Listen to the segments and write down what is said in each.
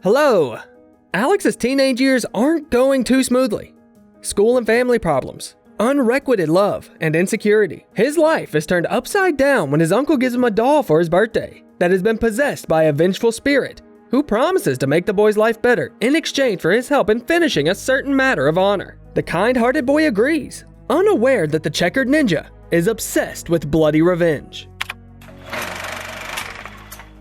Hello! Alex's teenage years aren't going too smoothly. School and family problems, unrequited love, and insecurity. His life is turned upside down when his uncle gives him a doll for his birthday that has been possessed by a vengeful spirit who promises to make the boy's life better in exchange for his help in finishing a certain matter of honor. The kind-hearted boy agrees, unaware that the checkered ninja is obsessed with bloody revenge.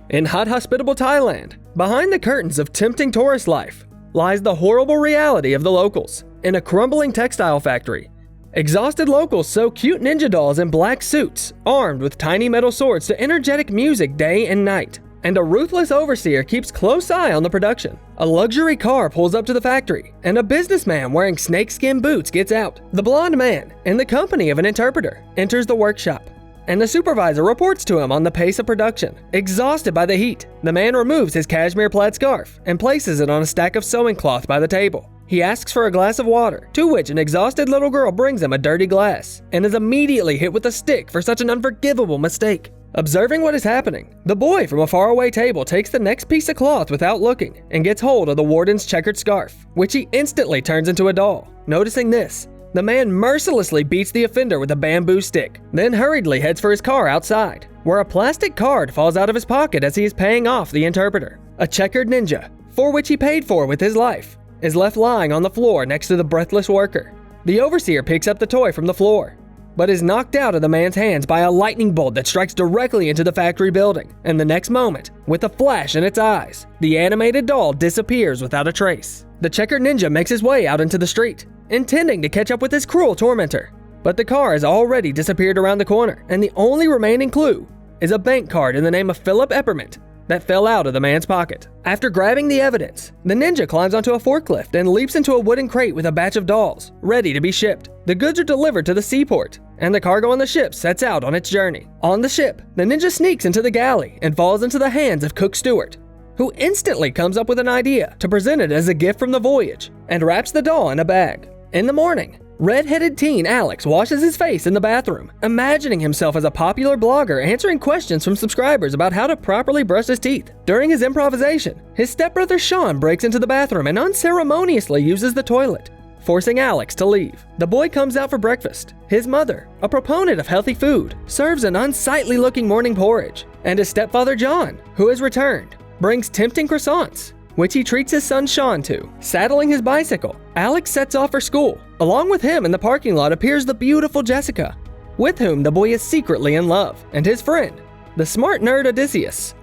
In hot, hospitable Thailand, behind the curtains of tempting tourist life, lies the horrible reality of the locals. In a crumbling textile factory, exhausted locals sew cute ninja dolls in black suits, armed with tiny metal swords to energetic music day and night. And a ruthless overseer keeps close eye on the production. A luxury car pulls up to the factory, and a businessman wearing snakeskin boots gets out. The blonde man, in the company of an interpreter, enters the workshop, and the supervisor reports to him on the pace of production. Exhausted by the heat, the man removes his cashmere plaid scarf and places it on a stack of sewing cloth by the table. He asks for a glass of water, to which an exhausted little girl brings him a dirty glass, and is immediately hit with a stick for such an unforgivable mistake. Observing what is happening, the boy from a faraway table takes the next piece of cloth without looking and gets hold of the warden's checkered scarf, which he instantly turns into a doll. Noticing this, the man mercilessly beats the offender with a bamboo stick, then hurriedly heads for his car outside, where a plastic card falls out of his pocket as he is paying off the interpreter. A checkered ninja, for which he paid for with his life, is left lying on the floor next to the breathless worker. The overseer picks up the toy from the floor, but is knocked out of the man's hands by a lightning bolt that strikes directly into the factory building, and the next moment, with a flash in its eyes, the animated doll disappears without a trace. The checkered ninja makes his way out into the street, intending to catch up with his cruel tormentor, but the car has already disappeared around the corner, and the only remaining clue is a bank card in the name of Philip Eppermint that fell out of the man's pocket. After grabbing the evidence, the ninja climbs onto a forklift and leaps into a wooden crate with a batch of dolls, ready to be shipped. The goods are delivered to the seaport, and the cargo on the ship sets out on its journey. On the ship, the ninja sneaks into the galley and falls into the hands of Cook Stewart, who instantly comes up with an idea to present it as a gift from the voyage, and wraps the doll in a bag. In the morning, red-headed teen Alex washes his face in the bathroom, imagining himself as a popular blogger answering questions from subscribers about how to properly brush his teeth. During his improvisation, his stepbrother Sean breaks into the bathroom and unceremoniously uses the toilet, forcing Alex to leave. The boy comes out for breakfast. His mother, a proponent of healthy food, serves an unsightly-looking morning porridge, and his stepfather John, who has returned, brings tempting croissants, which he treats his son Sean to. Saddling his bicycle, Alex sets off for school. Along with him in the parking lot appears the beautiful Jessica, with whom the boy is secretly in love, and his friend, the smart nerd Odysseus.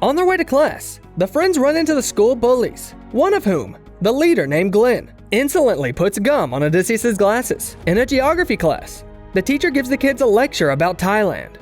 On their way to class, the friends run into the school bullies, one of whom, the leader named Glenn, insolently puts gum on Odysseus' glasses. In a geography class, the teacher gives the kids a lecture about Thailand.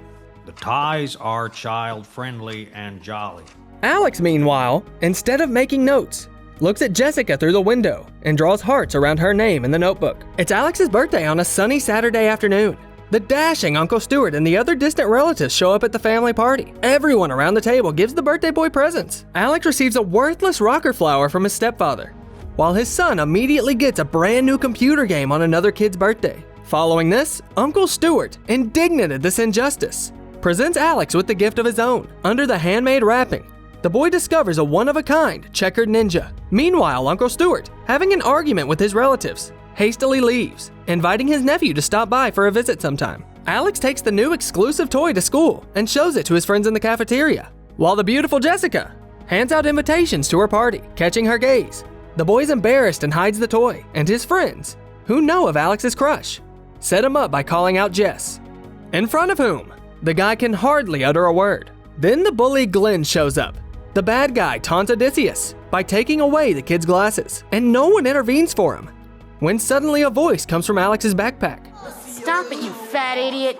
The Thais are child-friendly and jolly. Alex, meanwhile, instead of making notes, looks at Jessica through the window and draws hearts around her name in the notebook. It's Alex's birthday on a sunny Saturday afternoon. The dashing Uncle Stewart and the other distant relatives show up at the family party. Everyone around the table gives the birthday boy presents. Alex receives a worthless rocker flower from his stepfather, while his son immediately gets a brand new computer game on another kid's birthday. Following this, Uncle Stewart, indignant at this injustice, presents Alex with the gift of his own. Under the handmade wrapping, the boy discovers a one-of-a-kind checkered ninja. Meanwhile, Uncle Stewart, having an argument with his relatives, hastily leaves, inviting his nephew to stop by for a visit sometime. Alex takes the new exclusive toy to school and shows it to his friends in the cafeteria, while the beautiful Jessica hands out invitations to her party. Catching her gaze, the boy is embarrassed and hides the toy, and his friends, who know of Alex's crush, set him up by calling out Jess, in front of whom the guy can hardly utter a word. Then the bully Glenn shows up. The bad guy taunts Odysseus by taking away the kid's glasses, and no one intervenes for him, when suddenly a voice comes from Alex's backpack. Stop it, you fat idiot,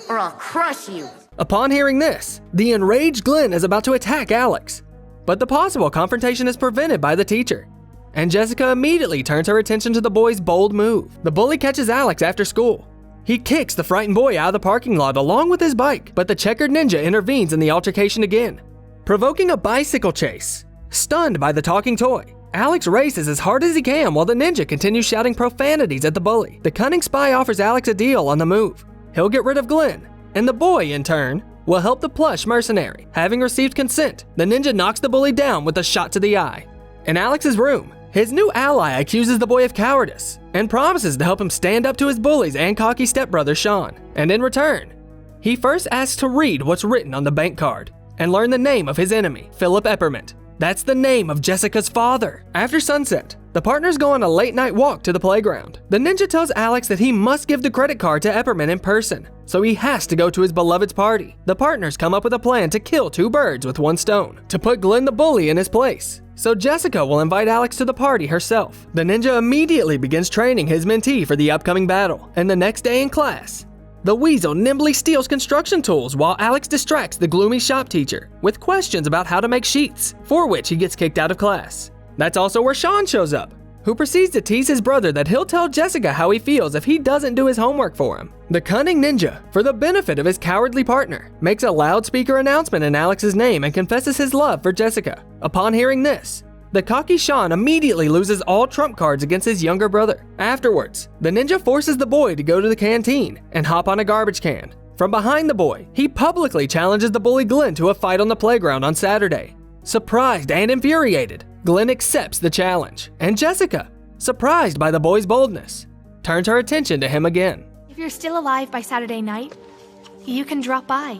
or I'll crush you. Upon hearing this, the enraged Glenn is about to attack Alex, but the possible confrontation is prevented by the teacher, and Jessica immediately turns her attention to the boy's bold move. The bully catches Alex after school. He kicks the frightened boy out of the parking lot along with his bike, but the checkered ninja intervenes in the altercation again, provoking a bicycle chase. Stunned by the talking toy, Alex races as hard as he can while the ninja continues shouting profanities at the bully. The cunning spy offers Alex a deal on the move. He'll get rid of Glenn, and the boy, in turn, will help the plush mercenary. Having received consent, the ninja knocks the bully down with a shot to the eye. In Alex's room, his new ally accuses the boy of cowardice and promises to help him stand up to his bullies and cocky stepbrother Sean. And in return, he first asks to read what's written on the bank card and learn the name of his enemy, Philip Eppermint. That's the name of Jessica's father. After sunset, the partners go on a late-night walk to the playground. The ninja tells Alex that he must give the credit card to Eppermint in person, so he has to go to his beloved's party. The partners come up with a plan to kill two birds with one stone, to put Glenn the bully in his place. So Jessica will invite Alex to the party herself. The ninja immediately begins training his mentee for the upcoming battle, and the next day in class, the weasel nimbly steals construction tools while Alex distracts the gloomy shop teacher with questions about how to make sheets, for which he gets kicked out of class. That's also where Sean shows up, who proceeds to tease his brother that he'll tell Jessica how he feels if he doesn't do his homework for him. The cunning ninja, for the benefit of his cowardly partner, makes a loudspeaker announcement in Alex's name and confesses his love for Jessica. Upon hearing this, the cocky Sean immediately loses all trump cards against his younger brother. Afterwards, the ninja forces the boy to go to the canteen and hop on a garbage can. From behind the boy, he publicly challenges the bully Glenn to a fight on the playground on Saturday. Surprised and infuriated, Glenn accepts the challenge, and Jessica, surprised by the boy's boldness, turns her attention to him again. If you're still alive by Saturday night, you can drop by.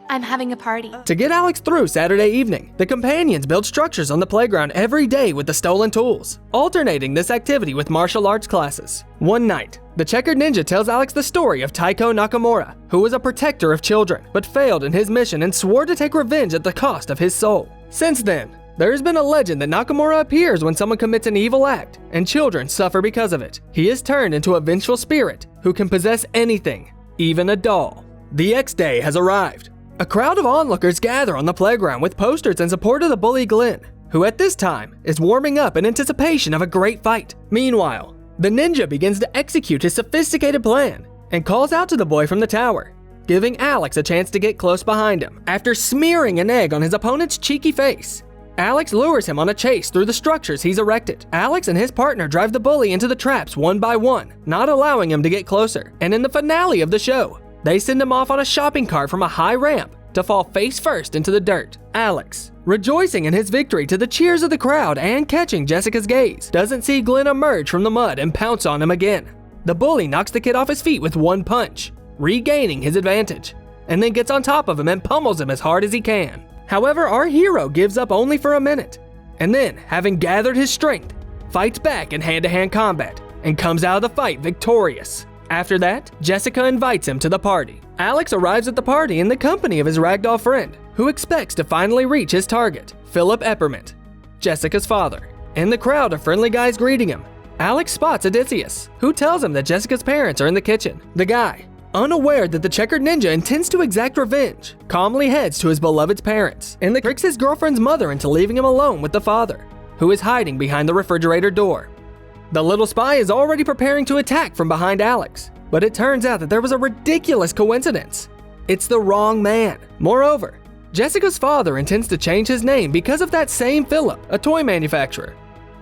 I'm having a party. To get Alex through Saturday evening, the companions build structures on the playground every day with the stolen tools, alternating this activity with martial arts classes. One night, the checkered ninja tells Alex the story of Taiko Nakamura, who was a protector of children, but failed in his mission and swore to take revenge at the cost of his soul. Since then, there has been a legend that Nakamura appears when someone commits an evil act, and children suffer because of it. He is turned into a vengeful spirit who can possess anything, even a doll. The X-Day has arrived. A crowd of onlookers gather on the playground with posters in support of the bully Glenn, who at this time is warming up in anticipation of a great fight. Meanwhile, the ninja begins to execute his sophisticated plan and calls out to the boy from the tower, giving Alex a chance to get close behind him. After smearing an egg on his opponent's cheeky face, Alex lures him on a chase through the structures he's erected. Alex and his partner drive the bully into the traps one by one, not allowing him to get closer. And in the finale of the show, they send him off on a shopping cart from a high ramp to fall face first into the dirt. Alex, rejoicing in his victory to the cheers of the crowd and catching Jessica's gaze, doesn't see Glenn emerge from the mud and pounce on him again. The bully knocks the kid off his feet with one punch, regaining his advantage, and then gets on top of him and pummels him as hard as he can. However, our hero gives up only for a minute, and then, having gathered his strength, fights back in hand-to-hand combat and comes out of the fight victorious. After that, Jessica invites him to the party. Alex arrives at the party in the company of his ragdoll friend, who expects to finally reach his target, Philip Eppermint, Jessica's father. In the crowd of friendly guys greeting him, Alex spots Odysseus, who tells him that Jessica's parents are in the kitchen. The guy, unaware that the checkered ninja intends to exact revenge, calmly heads to his beloved's parents and tricks his girlfriend's mother into leaving him alone with the father, who is hiding behind the refrigerator door. The little spy is already preparing to attack from behind Alex, but it turns out that there was a ridiculous coincidence. It's the wrong man. Moreover, Jessica's father intends to change his name because of that same Philip, a toy manufacturer,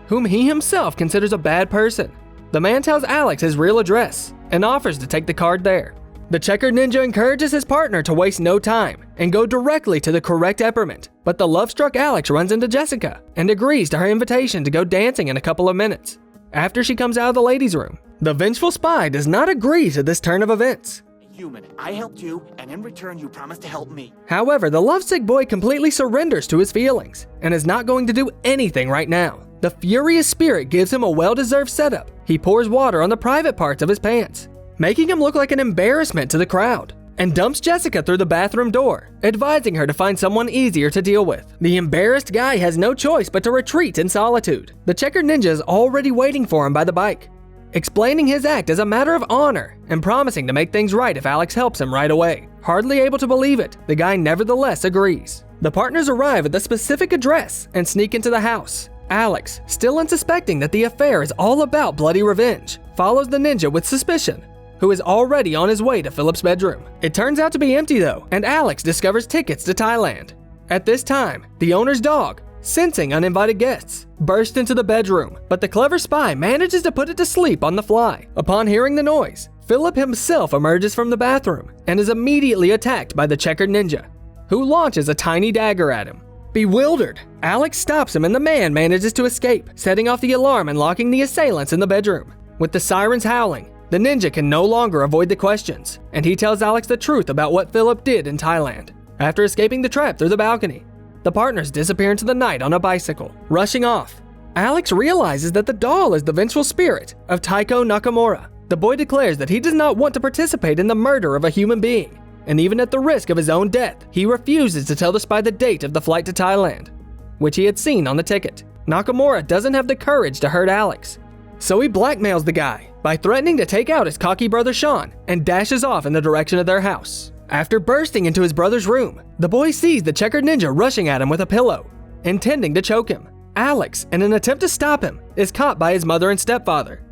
whom he himself considers a bad person. The man tells Alex his real address and offers to take the card there. The checkered ninja encourages his partner to waste no time and go directly to the correct Eppermint, but the love-struck Alex runs into Jessica and agrees to her invitation to go dancing in a couple of minutes. After she comes out of the ladies' room, the vengeful spy does not agree to this turn of events. Human, I helped you, and in return you promised to help me. However, the lovesick boy completely surrenders to his feelings and is not going to do anything right now. The furious spirit gives him a well-deserved setup. He pours water on the private parts of his pants, making him look like an embarrassment to the crowd, and dumps Jessica through the bathroom door, advising her to find someone easier to deal with. The embarrassed guy has no choice but to retreat in solitude. The checkered ninja is already waiting for him by the bike, explaining his act as a matter of honor and promising to make things right if Alex helps him right away. Hardly able to believe it, the guy nevertheless agrees. The partners arrive at the specific address and sneak into the house. Alex, still unsuspecting that the affair is all about bloody revenge, follows the ninja with suspicion, who is already on his way to Philip's bedroom. It turns out to be empty though, and Alex discovers tickets to Thailand. At this time, the owner's dog, sensing uninvited guests, bursts into the bedroom, but the clever spy manages to put it to sleep on the fly. Upon hearing the noise, Philip himself emerges from the bathroom and is immediately attacked by the checkered ninja, who launches a tiny dagger at him. Bewildered, Alex stops him and the man manages to escape, setting off the alarm and locking the assailants in the bedroom. With the sirens howling, the ninja can no longer avoid the questions, and he tells Alex the truth about what Philip did in Thailand. After escaping the trap through the balcony, the partners disappear into the night on a bicycle. Rushing off, Alex realizes that the doll is the vengeful spirit of Taiko Nakamura. The boy declares that he does not want to participate in the murder of a human being, and even at the risk of his own death, he refuses to tell the spy the date of the flight to Thailand, which he had seen on the ticket. Nakamura doesn't have the courage to hurt Alex, so he blackmails the guy by threatening to take out his cocky brother Sean and dashes off in the direction of their house. After bursting into his brother's room, the boy sees the checkered ninja rushing at him with a pillow, intending to choke him. Alex, in an attempt to stop him, is caught by his mother and stepfather,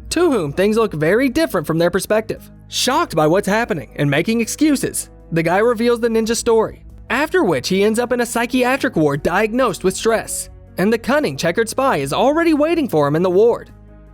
to whom things look very different from their perspective. Shocked by what's happening and making excuses, the guy reveals the ninja story, after which he ends up in a psychiatric ward diagnosed with stress, and the cunning checkered spy is already waiting for him in the ward,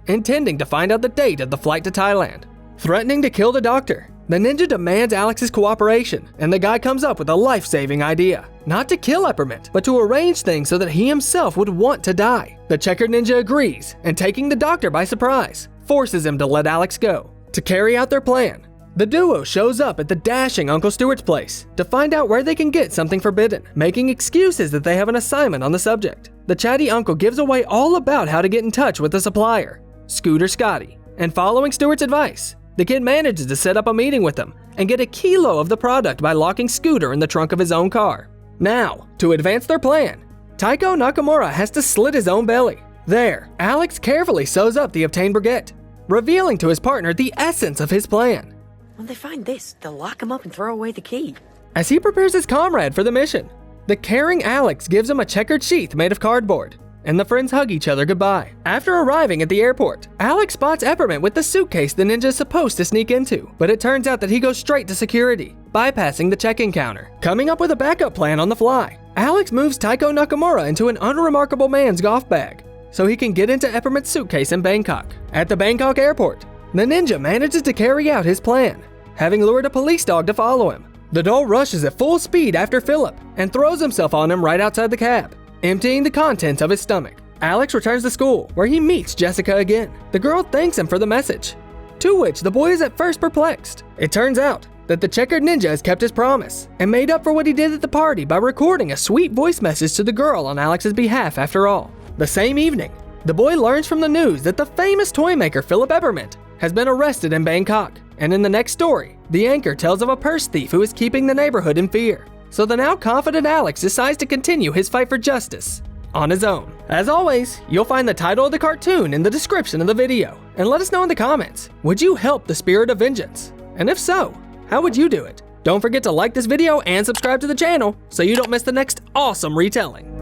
intending to find out the date of the flight to Thailand. Threatening to kill the doctor, the ninja demands Alex's cooperation, and the guy comes up with a life-saving idea. Not to kill Eppermint, but to arrange things so that he himself would want to die. The checkered ninja agrees, and taking the doctor by surprise, forces him to let Alex go. To carry out their plan, the duo shows up at the dashing Uncle Stewart's place to find out where they can get something forbidden, making excuses that they have an assignment on the subject. The chatty uncle gives away all about how to get in touch with the supplier, Scooter Scotty, and following Stewart's advice, the kid manages to set up a meeting with them and get a kilo of the product by locking Scooter in the trunk of his own car. Now, to advance their plan, Taiko Nakamura has to slit his own belly. There, Alex carefully sews up the obtained baguette, revealing to his partner the essence of his plan. When they find this, they'll lock him up and throw away the key. As he prepares his comrade for the mission, the caring Alex gives him a checkered sheath made of cardboard, and the friends hug each other goodbye. After arriving at the airport, Alex spots Eppermint with the suitcase the ninja is supposed to sneak into, but it turns out that he goes straight to security, bypassing the check-in counter. Coming up with a backup plan on the fly, Alex moves Taiko Nakamura into an unremarkable man's golf bag, so he can get into Eppermint's suitcase in Bangkok. At the Bangkok airport, the ninja manages to carry out his plan, having lured a police dog to follow him. The doll rushes at full speed after Philip and throws himself on him right outside the cab, emptying the contents of his stomach. Alex returns to school, where he meets Jessica again. The girl thanks him for the message, to which the boy is at first perplexed. It turns out that the checkered ninja has kept his promise and made up for what he did at the party by recording a sweet voice message to the girl on Alex's behalf after all. The same evening, the boy learns from the news that the famous toy maker Philip Eppermint has been arrested in Bangkok. And in the next story, the anchor tells of a purse thief who is keeping the neighborhood in fear. So the now confident Alex decides to continue his fight for justice on his own. As always, you'll find the title of the cartoon in the description of the video. And let us know in the comments, would you help the spirit of vengeance? And if so, how would you do it? Don't forget to like this video and subscribe to the channel so you don't miss the next awesome retelling.